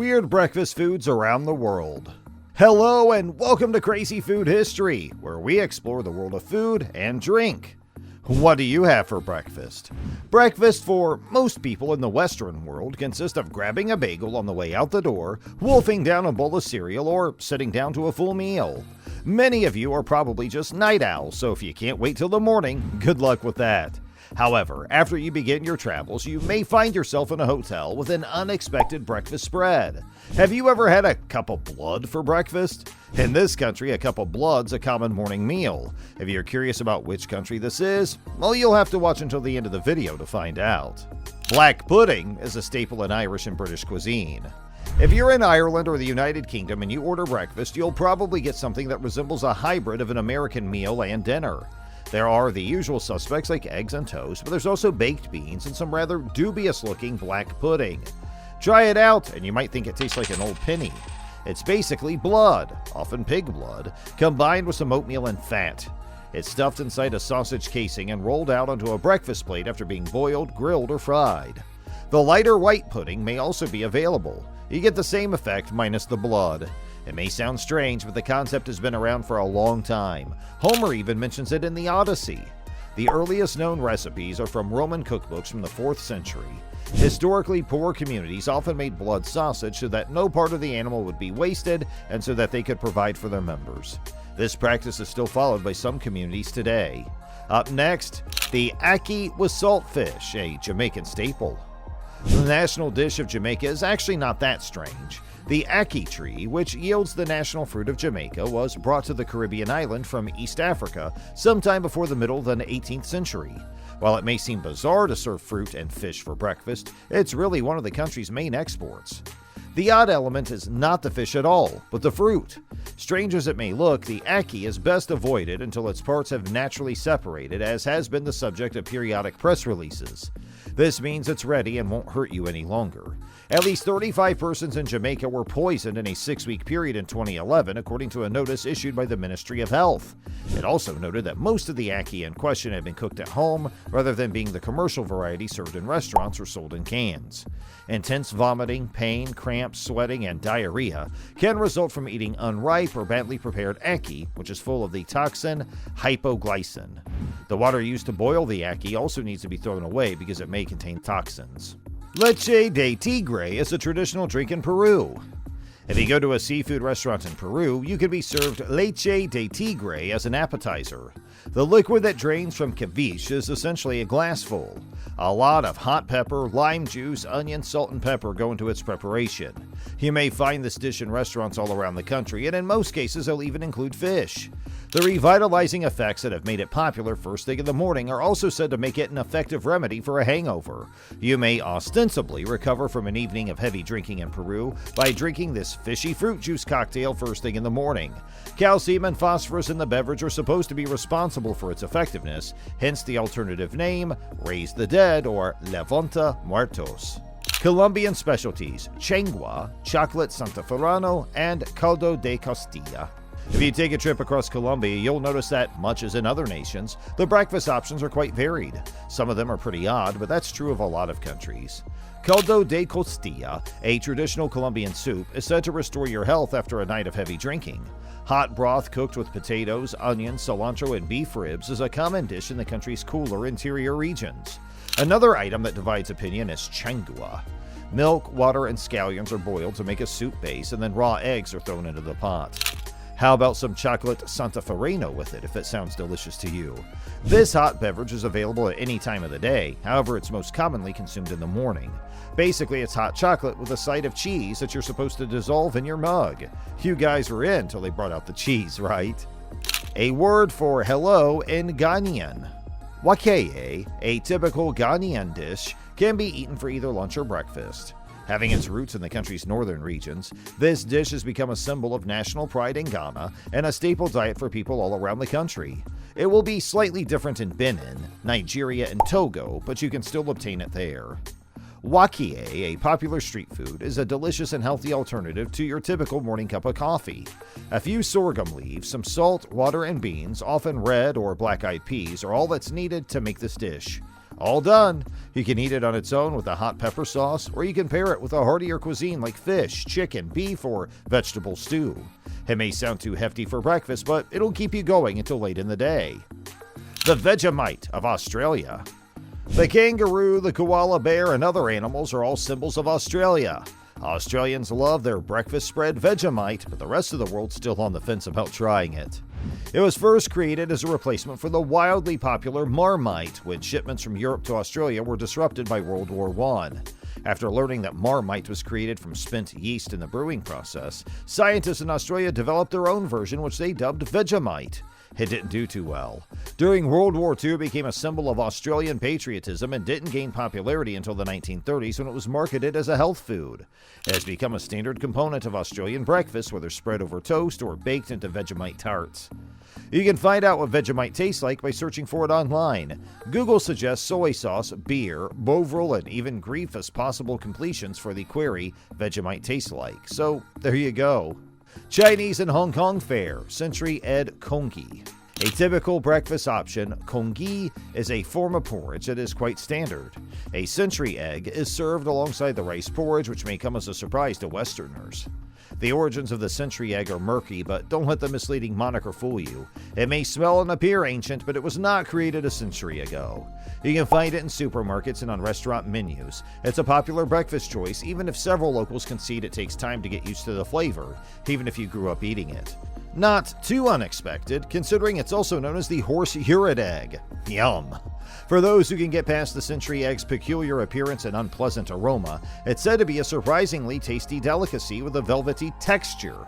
weird breakfast foods around the world. Hello and welcome to Crazy Food History, where we explore the world of food and drink. What do you have for breakfast? Breakfast for most people in the Western world consists of grabbing a bagel on the way out the door, wolfing down a bowl of cereal, or sitting down to a full meal. Many of you are probably just night owls, so if you can't wait till the morning, good luck with that. However, after you begin your travels, you may find yourself in a hotel with an unexpected breakfast spread. Have you ever had a cup of blood for breakfast? In this country, a cup of blood's a common morning meal. If you're curious about which country this is, well, you'll have to watch until the end of the video to find out. Black pudding is a staple in Irish and British cuisine. If you're in Ireland or the United Kingdom and you order breakfast, you'll probably get something that resembles a hybrid of an American meal and dinner. There are the usual suspects like eggs and toast, but there's also baked beans and some rather dubious-looking black pudding. Try it out, and you might think it tastes like an old penny. It's basically blood, often pig blood, combined with some oatmeal and fat. It's stuffed inside a sausage casing and rolled out onto a breakfast plate after being boiled, grilled, or fried. The lighter white pudding may also be available. You get the same effect minus the blood. It may sound strange, but the concept has been around for a long time. Homer even mentions it in the Odyssey. The earliest known recipes are from Roman cookbooks from the 4th century. Historically poor communities often made blood sausage so that no part of the animal would be wasted and so that they could provide for their members. This practice is still followed by some communities today. Up next, the Ackee with saltfish, a Jamaican staple. The national dish of Jamaica is actually not that strange. The Ackee tree, which yields the national fruit of Jamaica, was brought to the Caribbean island from East Africa sometime before the middle of the 18th century. While it may seem bizarre to serve fruit and fish for breakfast, it's really one of the country's main exports. The odd element is not the fish at all, but the fruit. Strange as it may look, the Ackee is best avoided until its parts have naturally separated, as has been the subject of periodic press releases. This means it's ready and won't hurt you any longer. At least 35 persons in Jamaica were poisoned in a 6-week period in 2011, according to a notice issued by the Ministry of Health. It also noted that most of the Ackee in question had been cooked at home, rather than being the commercial variety served in restaurants or sold in cans. Intense vomiting, pain, cramps, sweating, and diarrhea can result from eating unripe or badly prepared Ackee, which is full of the toxin hypoglycin. The water used to boil the Ackee also needs to be thrown away because it may contain toxins. Leche de Tigre is a traditional drink in Peru. If you go to a seafood restaurant in Peru, you can be served leche de tigre as an appetizer. The liquid that drains from ceviche is essentially a glassful. A lot of hot pepper, lime juice, onion, salt, and pepper go into its preparation. You may find this dish in restaurants all around the country, and in most cases they'll even include fish. The revitalizing effects that have made it popular first thing in the morning are also said to make it an effective remedy for a hangover. You may ostensibly recover from an evening of heavy drinking in Peru by drinking this fishy fruit juice cocktail first thing in the morning. Calcium and phosphorus in the beverage are supposed to be responsible for its effectiveness, hence the alternative name, Raise the Dead or Levanta Muertos. Colombian Specialties, Changua, Chocolate Santaferrano, and Caldo de Costilla. If you take a trip across Colombia, you'll notice that, much as in other nations, the breakfast options are quite varied. Some of them are pretty odd, but that's true of a lot of countries. Caldo de Costilla, a traditional Colombian soup, is said to restore your health after a night of heavy drinking. Hot broth cooked with potatoes, onions, cilantro, and beef ribs is a common dish in the country's cooler interior regions. Another item that divides opinion is changua. Milk, water, and scallions are boiled to make a soup base, and then raw eggs are thrown into the pot. How about some chocolate Santaferrano with it, if it sounds delicious to you? This hot beverage is available at any time of the day, however it's most commonly consumed in the morning. Basically, it's hot chocolate with a side of cheese that you're supposed to dissolve in your mug. You guys were in till they brought out the cheese, right? A word for hello in Ghanaian. Wakeye, a typical Ghanaian dish, can be eaten for either lunch or breakfast. Having its roots in the country's northern regions, this dish has become a symbol of national pride in Ghana and a staple diet for people all around the country. It will be slightly different in Benin, Nigeria, and Togo, but you can still obtain it there. Wakie, a popular street food, is a delicious and healthy alternative to your typical morning cup of coffee. A few sorghum leaves, some salt, water, and beans, often red or black-eyed peas, are all that's needed to make this dish. All done! You can eat it on its own with a hot pepper sauce, or you can pair it with a heartier cuisine like fish, chicken, beef, or vegetable stew. It may sound too hefty for breakfast, but it'll keep you going until late in the day. The Vegemite of Australia. The kangaroo, the koala bear, and other animals are all symbols of Australia. Australians love their breakfast spread Vegemite, but the rest of the world's still on the fence about trying it. It was first created as a replacement for the wildly popular Marmite when shipments from Europe to Australia were disrupted by World War I. After learning that Marmite was created from spent yeast in the brewing process, scientists in Australia developed their own version, which they dubbed Vegemite. It didn't do too well. During World War II, it became a symbol of Australian patriotism and didn't gain popularity until the 1930s when it was marketed as a health food. It has become a standard component of Australian breakfast, whether spread over toast or baked into Vegemite tarts. You can find out what Vegemite tastes like by searching for it online. Google suggests soy sauce, beer, Bovril, and even grief as possible completions for the query, Vegemite tastes like. So, there you go. Chinese and Hong Kong fare, Century Egg Congee. A typical breakfast option, congee is a form of porridge that is quite standard. A century egg is served alongside the rice porridge, which may come as a surprise to Westerners. The origins of the century egg are murky, but don't let the misleading moniker fool you. It may smell and appear ancient, but it was not created a century ago. You can find it in supermarkets and on restaurant menus. It's a popular breakfast choice, even if several locals concede it takes time to get used to the flavor, even if you grew up eating it. Not too unexpected, considering it's also known as the horse urid egg. Yum! For those who can get past the century egg's peculiar appearance and unpleasant aroma, it's said to be a surprisingly tasty delicacy with a velvety texture.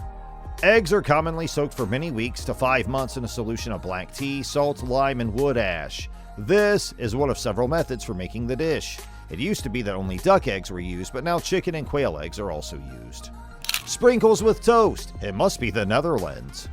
Eggs are commonly soaked for many weeks to 5 months in a solution of black tea, salt, lime, and wood ash. This is one of several methods for making the dish. It used to be that only duck eggs were used, but now chicken and quail eggs are also used. Sprinkles with toast. It must be the Netherlands.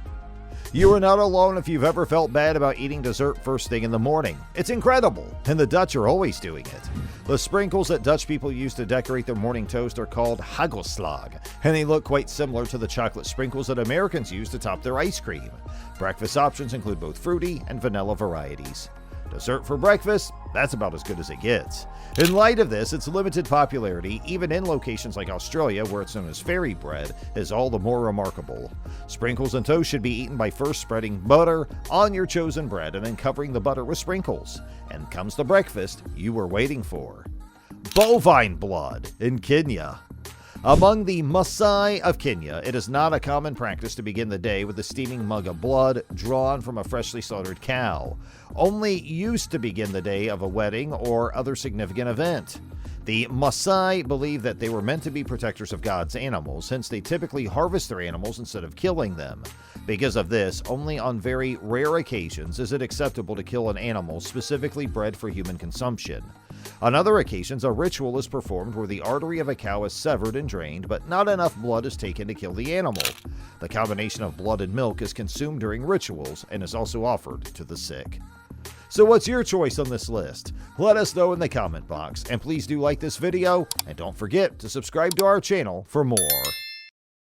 You are not alone if you've ever felt bad about eating dessert first thing in the morning. It's incredible, and the Dutch are always doing it. The sprinkles that Dutch people use to decorate their morning toast are called hagelslag, and they look quite similar to the chocolate sprinkles that Americans use to top their ice cream. Breakfast options include both fruity and vanilla varieties. Dessert for breakfast? That's about as good as it gets. In light of this, its limited popularity, even in locations like Australia where it's known as fairy bread, is all the more remarkable. Sprinkles and toast should be eaten by first spreading butter on your chosen bread and then covering the butter with sprinkles. And comes the breakfast you were waiting for. Bovine blood in Kenya. Among the Maasai of Kenya, it is not a common practice to begin the day with a steaming mug of blood drawn from a freshly slaughtered cow, only used to begin the day of a wedding or other significant event. The Maasai believe that they were meant to be protectors of God's animals, hence they typically harvest their animals instead of killing them. Because of this, only on very rare occasions is it acceptable to kill an animal specifically bred for human consumption. On other occasions, a ritual is performed where the artery of a cow is severed and drained, but not enough blood is taken to kill the animal. The combination of blood and milk is consumed during rituals and is also offered to the sick. So what's your choice on this list? Let us know in the comment box, and please do like this video, and don't forget to subscribe to our channel for more.